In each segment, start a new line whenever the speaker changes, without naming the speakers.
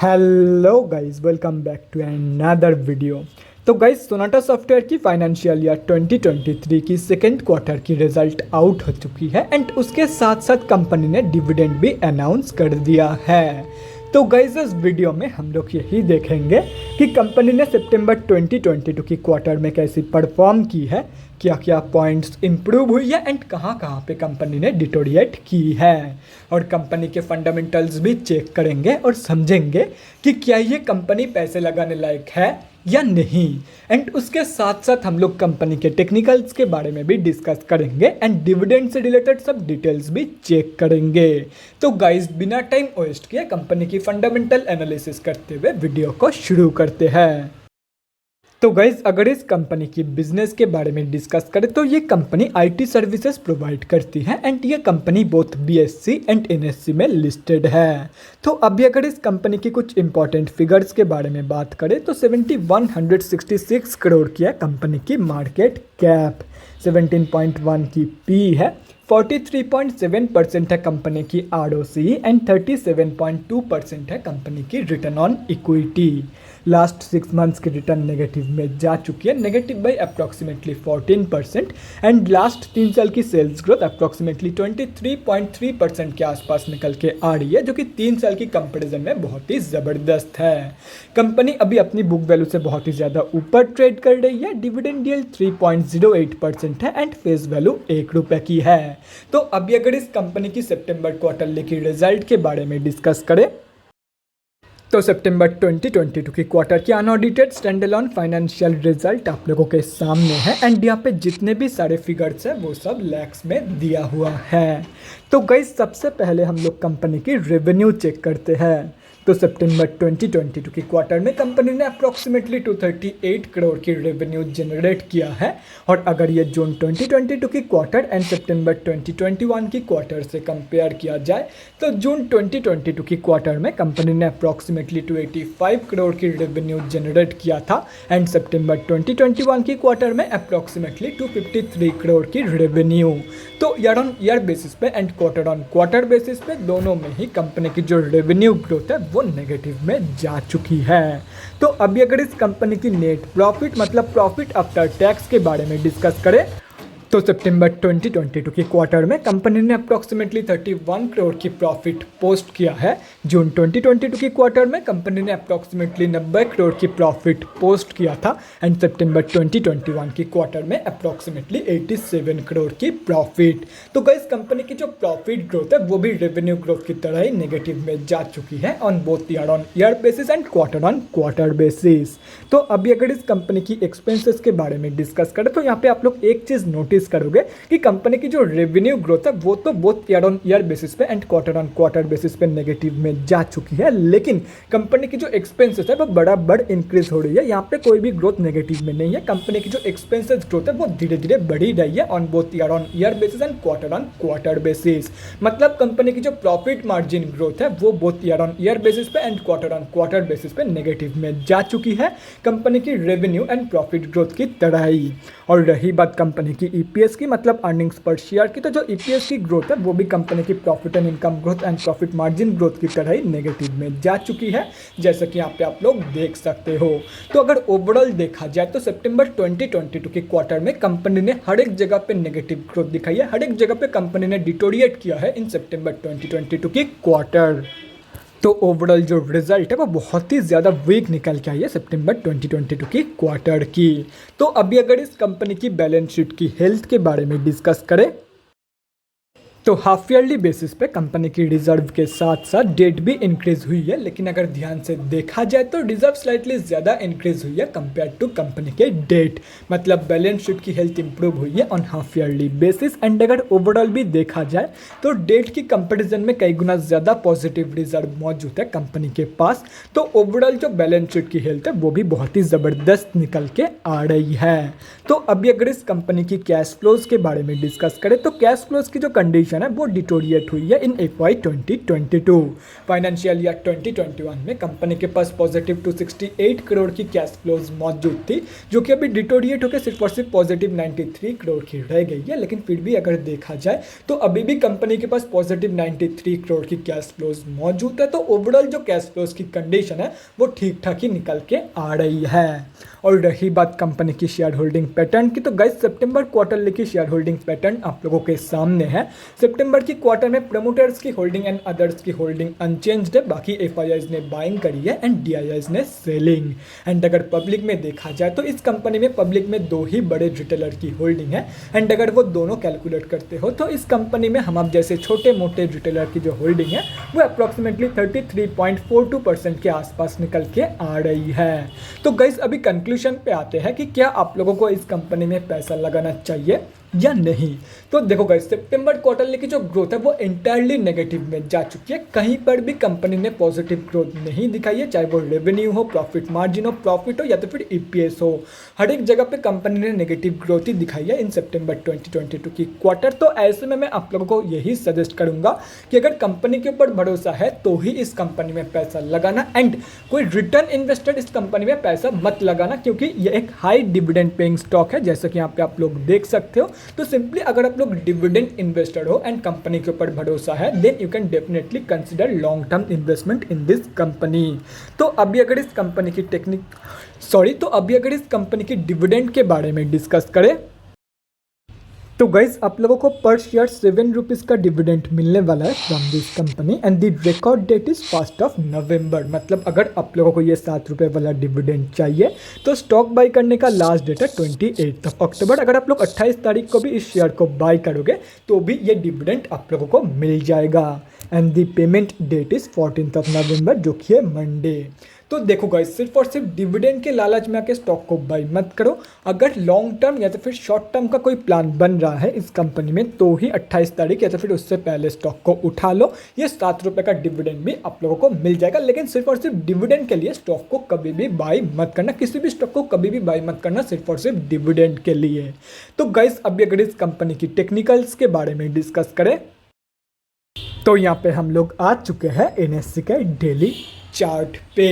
Hello guys, welcome back to another video. तो guys, Sonata software की financial year 2023 की second quarter की result out हो चुकी है एंड उसके साथ साथ कंपनी ने डिविडेंड भी अनाउंस कर दिया है। तो गाइस, इस वीडियो में हम लोग यही देखेंगे कि कंपनी ने सितंबर 2022 की क्वार्टर में कैसी परफॉर्म की है, क्या क्या पॉइंट्स इंप्रूव हुई है एंड कहाँ कहाँ पे कंपनी ने डिटोरिएट की है, और कंपनी के फंडामेंटल्स भी चेक करेंगे और समझेंगे कि क्या ये कंपनी पैसे लगाने लायक है या नहीं। एंड उसके साथ साथ हम लोग कंपनी के टेक्निकल्स के बारे में भी डिस्कस करेंगे एंड डिविडेंड से रिलेटेड सब डिटेल्स भी चेक करेंगे। तो गाइस, बिना टाइम वेस्ट किए कंपनी की फंडामेंटल एनालिसिस करते हुए वीडियो को शुरू करते हैं। तो गाइज, अगर इस कंपनी की बिजनेस के बारे में डिस्कस करें तो ये कंपनी आईटी सर्विसेज प्रोवाइड करती है एंड ये company both BSc and NSC में लिस्टेड है। तो अभी अगर इस कंपनी की कुछ इंपॉर्टेंट फिगर्स के बारे में बात करें तो 7166 करोड़ की है कंपनी की मार्केट कैप, 17.1 की पी है, 43.7% है कंपनी की आरओसी एंड 37.2% है कंपनी की return on equity. Last 6 months की रिटर्न नेगेटिव में जा चुकी है, negative by approximately 14%। And last 3 साल की सेल्स ग्रोथ अप्रॉक्सीमेटली 23.3% के आसपास निकल के आ रही है, जो कि 3 साल की कंपेरिजन में बहुत ही ज़बरदस्त है। कंपनी अभी अपनी बुक वैल्यू से बहुत ही ज़्यादा ऊपर ट्रेड कर रही है, डिविडेंड यील्ड 3.08% है एंड फेस वैल्यू ₹1 की है। तो अभी अगर इस कंपनी की सितंबर क्वार्टरली की रिजल्ट के बारे में डिस्कस करें तो सितंबर 2022 की क्वार्टर की अनऑडिटेड स्टैंडअलोन फाइनेंशियल रिजल्ट आप लोगों के सामने है एंड यहाँ पे जितने भी सारे फिगर्स हैं वो सब लैक्स में दिया हुआ है। तो गाइस, सबसे पहले हम लोग कंपनी की रेवेन्यू चेक करते हैं। तो सितंबर 2022 की क्वार्टर में कंपनी ने अप्रॉक्सीमेटली 238 करोड़ की रेवेन्यू जनरेट किया है, और अगर ये जून 2022 की क्वार्टर एंड सितंबर 2021 की क्वार्टर से कंपेयर किया जाए तो जून 2022 की क्वार्टर में कंपनी ने अप्रॉक्सीमेटली 285 करोड़ की रेवेन्यू जनरेट किया था एंड सितंबर 2021 की क्वार्टर में अप्रॉक्सीमेटली 253 करोड़ की रेवेन्यू। तो ईयर ऑन ईयर बेसिस पे and quarter on quarter basis पे दोनों में ही कंपनी की जो रेवेन्यू ग्रोथ है वो नेगेटिव में जा चुकी है। तो अभी अगर इस कंपनी की नेट प्रॉफिट मतलब प्रॉफिट आफ्टर टैक्स के बारे में डिस्कस करें तो सितंबर 2022 की क्वार्टर में कंपनी ने अप्रॉक्सीमेटली 31 करोड़ की प्रॉफिट पोस्ट किया है। जून 2022 की क्वार्टर में कंपनी ने अप्रॉक्सीमेटली 90 करोड़ की प्रॉफिट पोस्ट किया था एंड सितंबर 2021 की क्वार्टर में अप्रॉक्सीमेटली 87 करोड़ की प्रॉफिट। तो गाइस, कंपनी की जो प्रॉफिट ग्रोथ है वो भी रेवेन्यू ग्रोथ की तरह ही नेगेटिव में जा चुकी है on both year on year basis and quarter on quarter basis. तो अभी अगर इस कंपनी की एक्सपेंसेस के बारे में डिस्कस करें तो यहाँ पे आप लोग एक चीज़ नोटिस करोगे कि कंपनी की जो रेवेन्यू ग्रोथ है वो तो both year on year basis पे and quarter on quarter basis पे नेगेटिव में जा चुकी है, लेकिन कंपनी की जो एक्सपेंसेस है वो बराबर इंक्रीज हो रही है। यहाँ पे कोई भी ग्रोथ नेगेटिव में नहीं है। कंपनी की जो एक्सपेंसेस ग्रोथ है वो धीरे धीरे बढ़ी रही है on both year on year basis and quarter on quarter basis. मतलब कंपनी की जो प्रॉफिट मार्जिन ग्रोथ है वो both year on year basis पे and quarter on quarter basis पे नेगेटिव में जा चुकी है, कंपनी की रेवेन्यू एंड प्रॉफिट ग्रोथ की तरह ही। और रही बात कंपनी की ईपीएस की मतलब अर्निंग्स पर शेयर की, तो जो ईपीएस की ग्रोथ है वो भी कंपनी की profit and income growth and profit margin growth की तरह ही नेगेटिव में जा चुकी है, जैसा कि यहाँ पे आप लोग देख सकते हो। तो अगर ओवरऑल देखा जाए तो सितंबर 2022 के क्वार्टर में कंपनी ने हर एक जगह पे नेगेटिव ग्रोथ दिखाई है, हर एक जगह पे कंपनी ने डिटोरिएट किया है इन सितंबर 2022 की क्वार्टर। तो ओवरऑल जो रिजल्ट है वो बहुत ही ज़्यादा वीक निकल के आई है सितंबर 2022 की क्वार्टर की। तो अभी अगर इस कंपनी की बैलेंस शीट की हेल्थ के बारे में डिस्कस करें तो हाफ ईयरली बेसिस पे कंपनी की रिजर्व के साथ साथ डेट भी इंक्रीज हुई है, लेकिन अगर ध्यान से देखा जाए तो रिजर्व स्लाइटली ज़्यादा इंक्रीज हुई है कंपेयर टू कंपनी के डेट। मतलब बैलेंस शीट की हेल्थ इंप्रूव हुई है on half yearly basis and अगर ओवरऑल भी देखा जाए तो डेट की कंपेरिजन में कई गुना ज़्यादा पॉजिटिव रिजर्व मौजूद है कंपनी के पास। तो ओवरऑल जो बैलेंस शीट की हेल्थ है वो भी बहुत ही ज़बरदस्त निकल के आ रही है। तो अभी अगर इस कंपनी की कैश फ्लोज के बारे में डिस्कस करें तो कैश फ्लोज की जो कंडीशन कंडीशन है वो डिटोरिएट हुई है इन FY 2022। फाइनेंशियल ईयर 2021 में कंपनी के पास पॉजिटिव 268 करोड़ की कैश फ्लोज मौजूद थी, जो कि अभी डिटोरिएट होकर सिर्फ और सिर्फ पॉजिटिव 93 करोड़ की रह गई है। लेकिन फिर भी अगर देखा जाए तो अभी भी कंपनी के पास पॉजिटिव 93 करोड़ की कैश फ्लोज मौजूद है। तो ओवरऑल जो कैश फ्लोज की कंडीशन है वो ठीक ठाक ही निकल के आ रही है। और रही बात कंपनी की शेयर होल्डिंग पैटर्न की, तो गाइस सितंबर क्वार्टरली की शेयर होल्डिंग पैटर्न आप लोगों के सामने है। सितंबर की क्वार्टर में प्रमोटर्स की होल्डिंग एंड अदर्स की होल्डिंग अनचेंज्ड है, बाकी FIIs ने बाइंग करी है एंड DIIs ने सेलिंग। एंड अगर पब्लिक में देखा जाए तो इस कंपनी में पब्लिक में दो ही बड़े रिटेलर की होल्डिंग है। एंड अगर वो दोनों कैलकुलेट करते हो तो इस कंपनी में हम जैसे छोटे मोटे रिटेलर की जो होल्डिंग है वो अप्रॉक्सीमेटली 33.42% के आसपास निकल के आ रही है। तो गाइस अभी कंक्लूजन पे आते हैं कि क्या आप लोगों को इस कंपनी में पैसा लगाना चाहिए या नहीं। तो देखो गाइस सितंबर क्वार्टरली की जो ग्रोथ है वो इंटायरली नेगेटिव में जा चुकी है। कहीं पर भी कंपनी ने पॉजिटिव ग्रोथ नहीं दिखाई है, चाहे वो रेवेन्यू हो, प्रॉफिट मार्जिन हो, प्रॉफिट हो या तो फिर EPS हो। हर एक जगह पे कंपनी ने नेगेटिव ग्रोथ ही दिखाई है इन सितंबर 2022 की क्वार्टर। तो ऐसे में मैं आप लोगों को यही सजेस्ट करूंगा कि अगर कंपनी के ऊपर भरोसा है तो ही इस कंपनी में पैसा लगाना। एंड कोई रिटर्न इन्वेस्टर इस कंपनी में पैसा मत लगाना, क्योंकि ये एक हाई डिविडेंड पेइंग स्टॉक है, जैसा कि यहाँ पे आप लोग देख सकते हो। तो सिंपली अगर आप लोग डिविडेंड इन्वेस्टर हो एंड कंपनी के ऊपर भरोसा है then you can definitely consider long term investment in this company. तो अभी अगर इस कंपनी की डिविडेंड के बारे में डिस्कस करें तो गाइज आप लोगों को पर शेयर 7 रुपीज़ का डिविडेंड मिलने वाला है from this company and the record date is 1 November. मतलब अगर आप लोगों को ये 7 रुपये वाला डिविडेंड चाहिए तो स्टॉक बाई करने का लास्ट डेट है 28 अक्टूबर। अगर आप लोग 28 तारीख को भी इस शेयर को बाई करोगे तो भी ये डिविडेंड आप लोगों को मिल जाएगा। And the payment date is 14 November, जो कि है मंडे। तो देखो गाइस सिर्फ और सिर्फ डिविडेंड के लालच में आके स्टॉक को बाई मत करो। अगर लॉन्ग टर्म या तो फिर शॉर्ट टर्म का कोई प्लान बन रहा है इस कंपनी में तो ही 28 तारीख या तो फिर उससे पहले स्टॉक को उठा लो। ये 7 रुपये का डिविडेंड भी आप लोगों को मिल जाएगा। लेकिन सिर्फ और सिर्फ डिविडेंड के लिए स्टॉक को कभी भी बाई मत करना, किसी भी स्टॉक को कभी भी बाई मत करना सिर्फ और सिर्फ डिविडेंड के लिए। तो गाइस अभी अगर इस कंपनी की टेक्निकल्स के बारे में डिस्कस करें तो यहाँ पे हम लोग आ चुके हैं NSE के डेली चार्ट पे।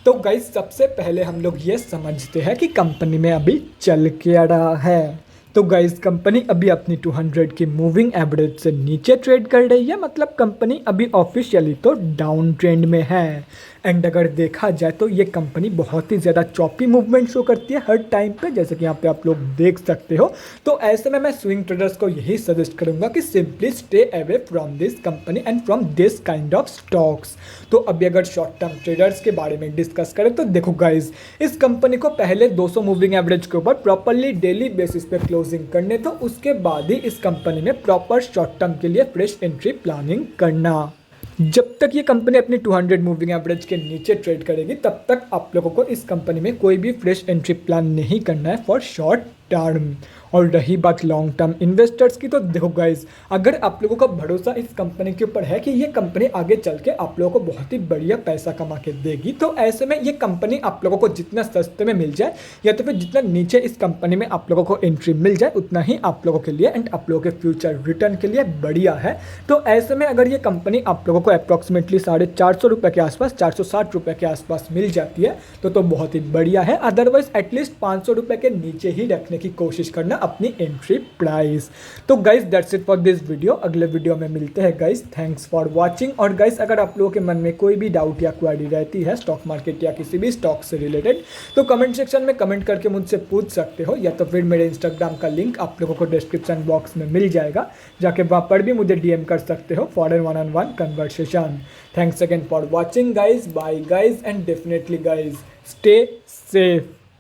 तो गाइस सबसे पहले हम लोग ये समझते हैं कि कंपनी में अभी चल क्या रहा है। तो गाइस कंपनी अभी अपनी 200 की मूविंग एवरेज से नीचे ट्रेड कर रही है, मतलब कंपनी अभी ऑफिशियली तो डाउन ट्रेंड में है। एंड अगर देखा जाए तो ये कंपनी बहुत ही ज़्यादा चॉपी मूवमेंट शो करती है हर टाइम पे, जैसे कि यहाँ पे आप लोग देख सकते हो। तो ऐसे में मैं स्विंग ट्रेडर्स को यही सजेस्ट करूंगा कि simply stay away from this company and from this kind of stocks. तो अभी अगर शॉर्ट टर्म ट्रेडर्स के बारे में डिस्कस करें तो देखो गाइज इस कंपनी को पहले 200 मूविंग एवरेज के ऊपर प्रॉपरली डेली बेसिस पे क्लोजिंग करने, तो उसके बाद ही इस कंपनी में प्रॉपर शॉर्ट टर्म के लिए फ्रेश एंट्री प्लानिंग करना। जब तक ये कंपनी अपनी 200 मूविंग एवरेज के नीचे ट्रेड करेगी तब तक आप लोगों को इस कंपनी में कोई भी फ्रेश एंट्री प्लान नहीं करना है फॉर शॉर्ट टर्म। और रही बात लॉन्ग टर्म इन्वेस्टर्स की, तो देखो गाइज अगर आप लोगों का भरोसा इस कंपनी के ऊपर है कि ये कंपनी आगे चल के आप लोगों को बहुत ही बढ़िया पैसा कमा के देगी, तो ऐसे में ये कंपनी आप लोगों को जितना सस्ते में मिल जाए या तो फिर जितना नीचे इस कंपनी में आप लोगों को एंट्री मिल जाए उतना ही आप लोगों के लिए एंड आप लोगों के फ्यूचर रिटर्न के लिए बढ़िया है। तो ऐसे में अगर ये कंपनी आप लोगों को अप्रॉक्सीमेटली 450 रुपये के आसपास, 460 रुपये के आसपास मिल जाती है तो बहुत ही बढ़िया है। अदरवाइज एटलीस्ट 500 रुपये के नीचे ही रखने की कोशिश करना अपनी एंट्री प्राइस। तो guys that's it for this video. अगले वीडियो में मिलते हैं गाइज। Thanks for watching. और गाइज अगर आप लोगों के मन में कोई भी डाउट या क्वेरी रहती है स्टॉक मार्केट या किसी भी स्टॉक से रिलेटेड तो कमेंट सेक्शन में कमेंट करके मुझसे पूछ सकते हो, या तो फिर मेरे इंस्टाग्राम का लिंक आप लोगों को डिस्क्रिप्शन बॉक्स में मिल जाएगा, जाके वहाँ पर भी मुझे DM कर सकते हो for an one-on-one conversation. Thanks again for watching guys. Bye guys and definitely guys stay safe.